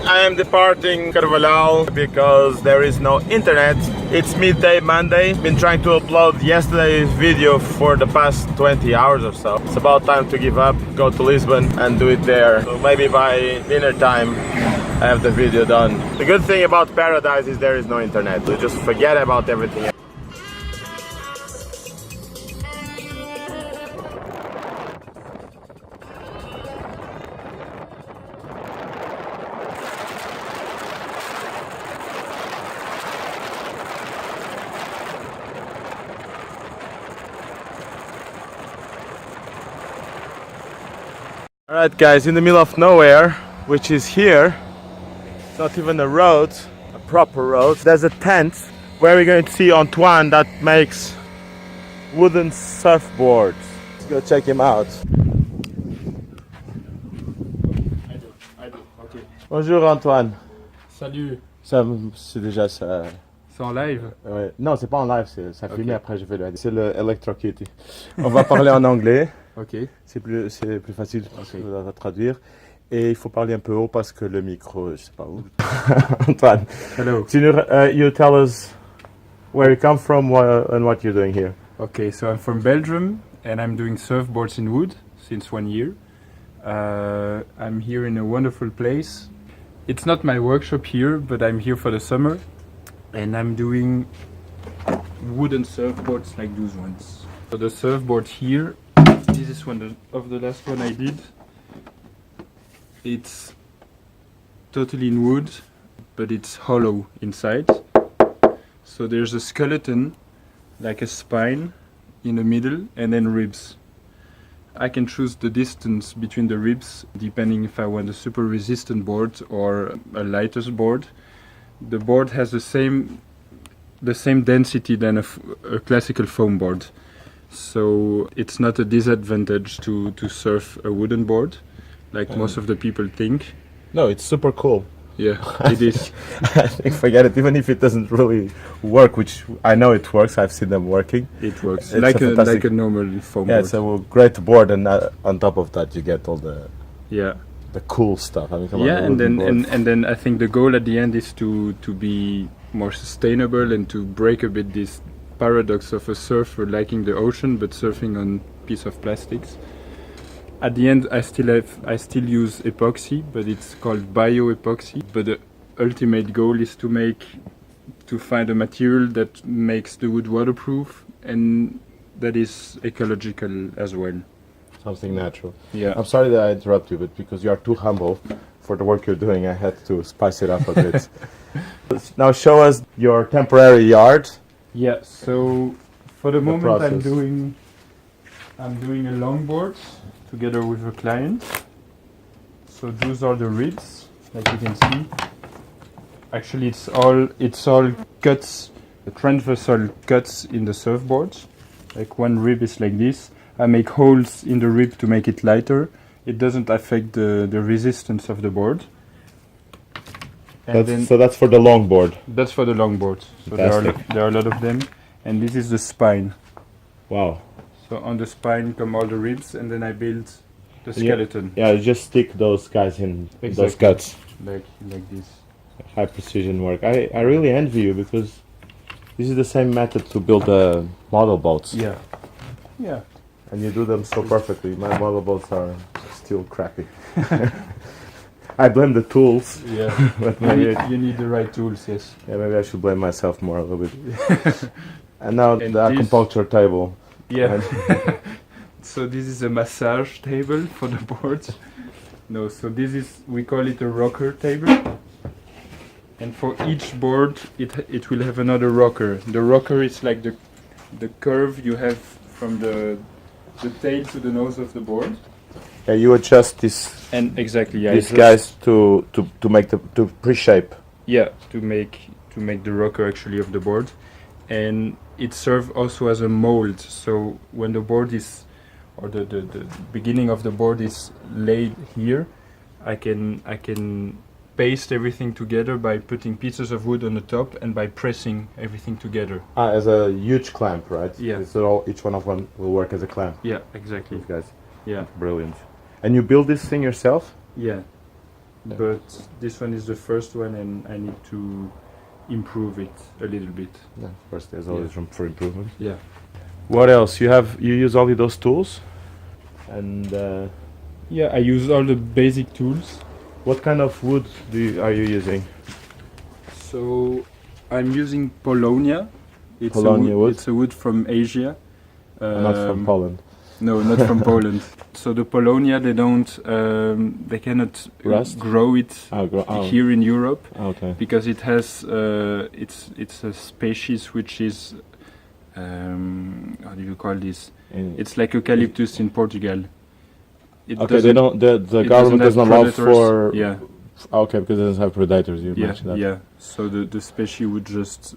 I am departing Carvalhal because there is no internet. It's midday Monday. Been trying to upload yesterday's video for the past 20 hours or so. It's about time to give up, go to Lisbon and do it there. So maybe by dinner time I have the video done. The good thing about paradise is there is no internet. You just forget about everything. Alright guys, in the middle of nowhere, which is here, it's not even a road, a proper road. There's a tent where we're going to see Antoine that makes wooden surfboards. Let's go check him out. I do, ok. Bonjour Antoine. Salut. Ça, c'est déjà ça. C'est en live? Ouais. Non, c'est pas en live, ça filmé après je fais le. C'est le Electrocutie. On va parler en anglais. Ok. C'est plus facile à traduire. Et il faut parler un peu haut parce que le micro, je sais pas où. Antoine. Hello. You tell us where you come from and what you're doing here. Okay, so I'm from Belgium and I'm doing surfboards in wood since 1 year. I'm here in a wonderful place. It's not my workshop here, but I'm here for the summer and I'm doing wooden surfboards like those ones. So the surfboard here, this is one of the last one I did. It's totally in wood, but it's hollow inside. So there's a skeleton, like a spine, in the middle, and then ribs. I can choose the distance between the ribs, depending if I want a super resistant board or a lighter board. The board has the same density than a classical foam board. So it's not a disadvantage to surf a wooden board, like most of the people think. No, it's super cool. Yeah, it is. I think forget it, even if it doesn't really work, which I know it works, I've seen them working. It works, It's like a normal foam board. Yeah, it's a great board, and on top of that you get all the cool stuff. I mean, come on, and then I think the goal at the end is to be more sustainable and to break a bit this paradox of a surfer liking the ocean but surfing on piece of plastics. At the end I still use epoxy, but it's called bio-epoxy. But the ultimate goal is to find a material that makes the wood waterproof and that is ecological as well. Something natural. Yeah. I'm sorry that I interrupt you, but because you are too humble for the work you're doing, I had to spice it up a bit. Now show us your temporary yard. Yeah, so for the moment process. I'm doing a longboard together with a client. So those are the ribs, like you can see. Actually it's all cuts, transversal cuts in the surfboard. Like one rib is like this. I make holes in the rib to make it lighter. It doesn't affect the resistance of the board. So that's for the longboard. That's for the longboard. So there are a lot of them. And this is the spine. Wow. So on the spine come all the ribs, and then I build the skeleton. Yeah, you just stick those guys in those cuts. Like this. High precision work. I really envy you because this is the same method to build model boats. Yeah. Yeah. And you do them so perfectly. My model boats are still crappy. I blame the tools. Yeah, but you need the right tools, yes. Yeah, maybe I should blame myself more a little bit. And now the acupuncture table. Yeah. So this is a massage table for the board. No, so this is, we call it a rocker table. And for each board, it will have another rocker. The rocker is like the curve you have from the tail to the nose of the board. Yeah, you adjust this. And exactly, yeah. These guys to make to pre-shape. Yeah, to make the rocker actually of the board, and it serves also as a mold. So when the board is, or the beginning of the board is laid here, I can paste everything together by putting pieces of wood on the top and by pressing everything together. As a huge clamp, right? Yeah. So each one of them will work as a clamp. Yeah, exactly. These guys. Yeah. Brilliant. And you build this thing yourself? Yeah. but this one is the first one, and I need to improve it a little bit. Yeah, of course, there's always room for improvement. Yeah. What else? You use only those tools, and Yeah, I use all the basic tools. what kind of wood are you using? So I'm using Polonia. It's Polonia wood? It's a wood from Asia. Not from Poland. No, not from Poland. So the Polonia, they cannot Rust? grow it Oh. here in Europe Okay. because it has it's a species which is how do you call this? It's like eucalyptus in Portugal. Okay, they don't. The government doesn't allow for. Yeah. Okay, because it doesn't have predators. You mentioned that. Yeah. So the species would just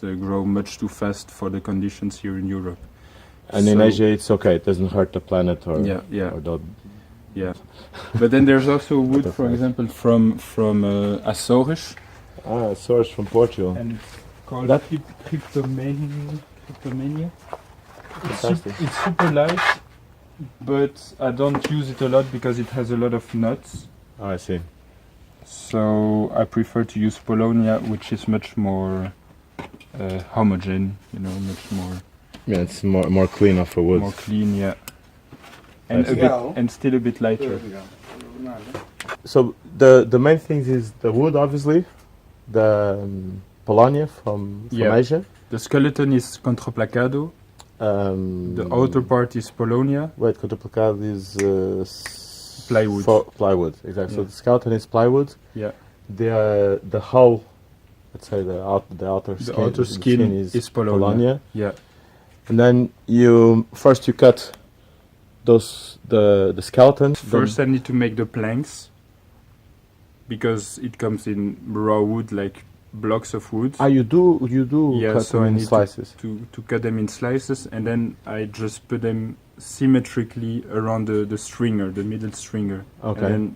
grow much too fast for the conditions here in Europe. And in Asia, it's okay. It doesn't hurt the planet or Or the, yeah. But then there's also wood, for example, from Açores. source from Portugal. And it's called That- Cryptomania. Fantastic. It's super light, but I don't use it a lot because it has a lot of nuts. Oh, I see. So I prefer to use Polonia, which is much more homogeneous, much more Yeah, it's more clean off the wood. more clean, yeah. And I a see. bit, and still a bit lighter. So the main things is the wood, obviously, the Polonia from Asia. The skeleton is contraplacado. The outer part is Polonia. Wait, contraplacado is Plywood. Plywood, exactly. So Yeah. the skeleton is plywood. Yeah. The hull, let's say the outer The skin, outer skin is Polonia. Polonia. Yeah. And then you cut the skeleton. First, I need to make the planks because it comes in raw wood, like blocks of wood. You do Yeah, cut so them I in need slices. to cut them in slices, and then I just put them symmetrically around the stringer, the middle stringer. Okay. And then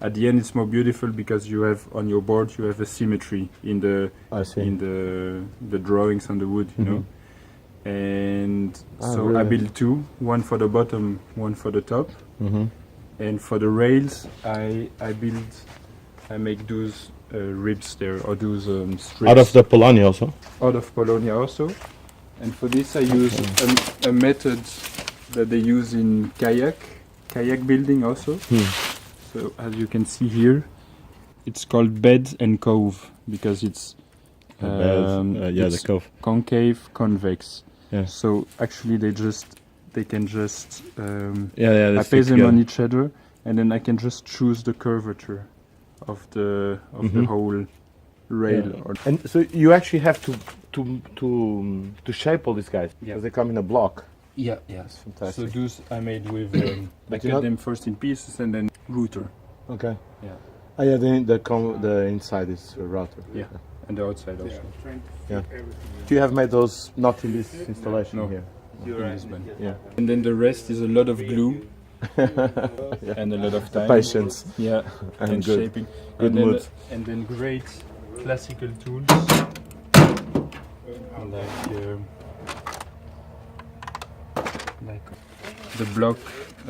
at the end, it's more beautiful because you have on your board you have a symmetry in I see. the drawings on the wood, you know. And so I really? build two, one for the bottom, one for the top. Mm-hmm. And for the rails, I make those ribs there, or those strips. Out of the Polonia also. Out of Polonia also. And for this I use a method that they use in kayak building also. So as you can see here, it's called bed and cove because it's the cove. concave, convex. Yeah. So actually they can just Yeah. I place them on each other, and then I can just choose the curvature of the whole rail. Yeah. Or And so you actually have to shape all these guys because they come in a block. yeah. That's So fantastic. those I made with I But you cut know- them first in pieces and then router. Okay. Yeah. Oh yeah, the inside is a router. Yeah. And the outside also. Yeah. Do you have made those not in this installation No. here? In Lisbon. Yeah. And then the rest is a lot of glue and a lot of time. Patience Yeah. and good. Shaping. Good and then mood. And then great classical tools like the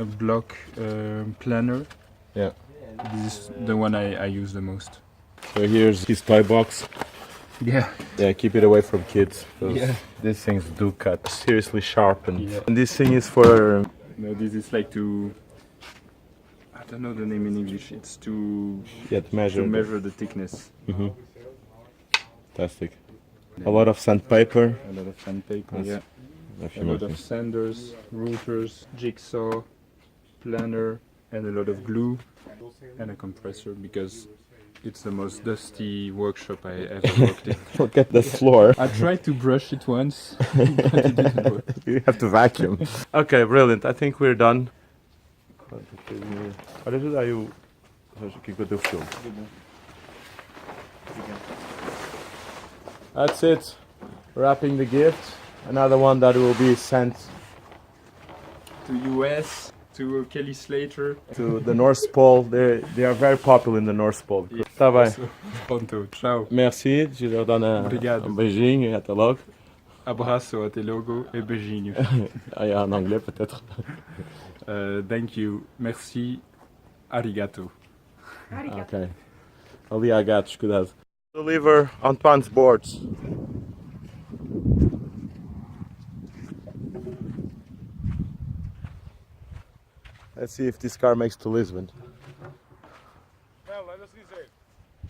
block planner. Yeah. This is the one I use the most. So here's his toy box. Yeah. Yeah, keep it away from kids. 'Cause Yeah. these things do cut seriously sharp, and Yeah. and this thing is for No, this is like to. I don't know the name in English. It's to to measure. measure the thickness. Fantastic. A lot of sandpaper. A lot of sandpaper. That's- Yeah. A A few lot more of things. sanders, routers, jigsaw, planner, and a lot of glue, and a compressor because it's the most dusty workshop I ever worked in. Forget the floor. I tried to brush it once, but it didn't work. You have to vacuum. Okay, brilliant. I think we're done. Olha, ajuda aí aqui com o teu filme. That's it. Wrapping the gift. Another one that will be sent To US, to Kelly Slater. to the North Pole. They are very popular in the North Pole. Tá bem. Pronto, tchau. Merci. Giordana. Obrigado. Beijinho e até logo. Abraço, até logo et beijinho. En anglais peut-être. Thank you, merci, arigato. Ok. Ali há gatos, cuidado. Deliver Antoine's boards. Let's see if this car makes to Lisbon. Well, let us dizer.